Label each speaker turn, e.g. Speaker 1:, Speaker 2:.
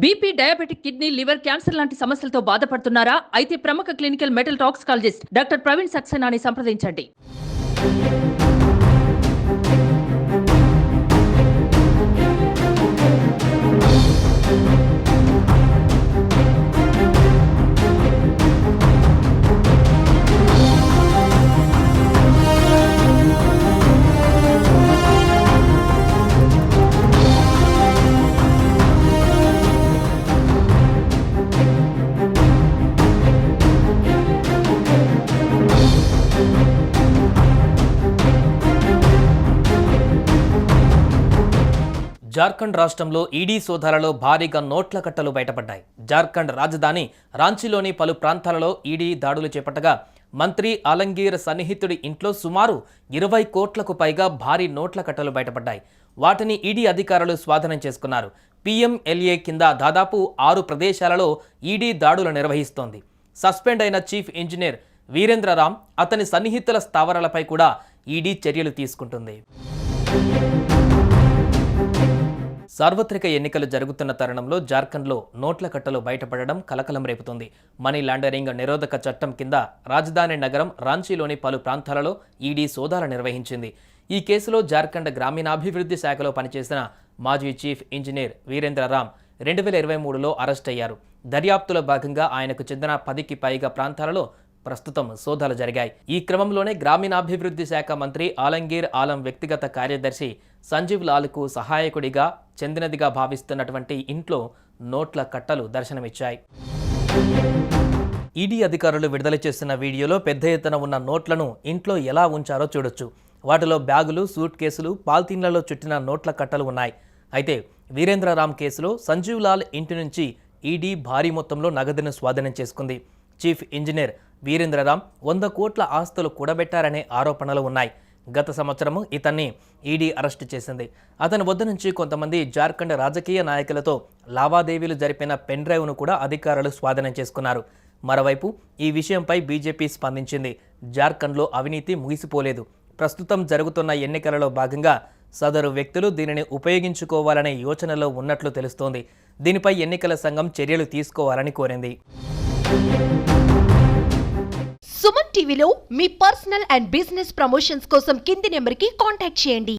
Speaker 1: BP, diabetic, kidney, liver, cancer లాంటి సమస్యలతో బాధపడుతున్నారా? అయితే ప్రముఖ clinical metal toxicologist doctor Praveen సక్సేనాని సంప్రదించండి.
Speaker 2: జార్ఖండ్ రాష్ట్రంలో ఈడీ సోదాలలో భారీగా నోట్ల కట్టలు బయటపడ్డాయి. జార్ఖండ్ రాజధాని రాంచీలోని పలు ప్రాంతాలలో ఈడీ దాడులు చేపట్టగా మంత్రి ఆలంగీర్ సన్నిహితుడి ఇంట్లో సుమారు 20 కోట్లకు పైగా భారీ నోట్ల కట్టలు బయటపడ్డాయి. వాటిని ఈడీ అధికారులు స్వాధీనం చేసుకున్నారు. PMLA కింద దాదాపు 6 ప్రదేశాలలో ఈడీ దాడులు నిర్వహిస్తోంది. సస్పెండ్ అయిన చీఫ్ ఇంజనీర్ వీరేంద్ర రామ్, అతని సన్నిహితుల స్థావరాలపై కూడా ఈడీ చర్యలు తీసుకుంటుంది. సార్వత్రిక ఎన్నికలు జరుగుతున్న తరుణంలో జార్ఖండ్లో నోట్ల కట్టలు బయటపడడం కలకలం రేపుతోంది. మనీ లాండరింగ్ నిరోధక చట్టం కింద రాజధాని నగరం రాంచీలోని పలు ప్రాంతాలలో ఈడీ సోదాలు నిర్వహించింది. ఈ కేసులో జార్ఖండ్ గ్రామీణాభివృద్ధి శాఖలో పనిచేసిన మాజీ చీఫ్ ఇంజనీర్ వీరేంద్ర రామ్ 2023లో అరెస్ట్ అయ్యారు. దర్యాప్తులో భాగంగా ఆయనకు చెందిన 10కి పైగా ప్రాంతాలలో ప్రస్తుతం సోదాలు జరిగాయి. ఈ క్రమంలోనే గ్రామీణాభివృద్ధి శాఖ మంత్రి ఆలంగీర్ ఆలం వ్యక్తిగత కార్యదర్శి సంజీవ్ లాల్కు సహాయకుడిగా చెందినదిగా భావిస్తున్నటువంటి ఇంట్లో నోట్ల కట్టలు దర్శనమిచ్చాయి. ఈడీ అధికారులు విడుదల చేసిన వీడియోలో పెద్ద ఎత్తున ఉన్న నోట్లను ఇంట్లో ఎలా ఉంచారో చూడొచ్చు. వాటిలో బ్యాగులు, సూట్ కేసులు, పాలిథీన్లలో చుట్టిన నోట్ల కట్టలు ఉన్నాయి. అయితే వీరేంద్ర రామ్ కేసులో సంజీవ్ లాల్ ఇంటి నుంచి ఈడీ భారీ మొత్తంలో నగదును స్వాధీనం చేసుకుంది. చీఫ్ ఇంజనీర్ వీరేంద్ర రామ్ 100 కోట్ల ఆస్తులు కూడబెట్టారనే ఆరోపణలు ఉన్నాయి. గత సంవత్సరం ఇతన్ని ఈడీ అరెస్టు చేసింది. అతని వద్ద నుంచి కొంతమంది జార్ఖండ్ రాజకీయ నాయకులతో లావాదేవీలు జరిపిన పెన్ డ్రైవ్ను కూడా అధికారులు స్వాధీనం చేసుకున్నారు. మరోవైపు ఈ విషయంపై బీజేపీ స్పందించింది. జార్ఖండ్లో అవినీతి ముగిసిపోలేదు. ప్రస్తుతం జరుగుతున్న ఎన్నికలలో భాగంగా సదరు వ్యక్తులు దీనిని ఉపయోగించుకోవాలనే యోచనలో ఉన్నట్లు తెలుస్తోంది. దీనిపై ఎన్నికల సంఘం చర్యలు తీసుకోవాలని కోరింది.
Speaker 3: సుమన్ టీవీలో మీ పర్సనల్ అండ్ బిజినెస్ ప్రమోషన్స్ కోసం కింది నెంబర్కి కాంటాక్ట్ చేయండి.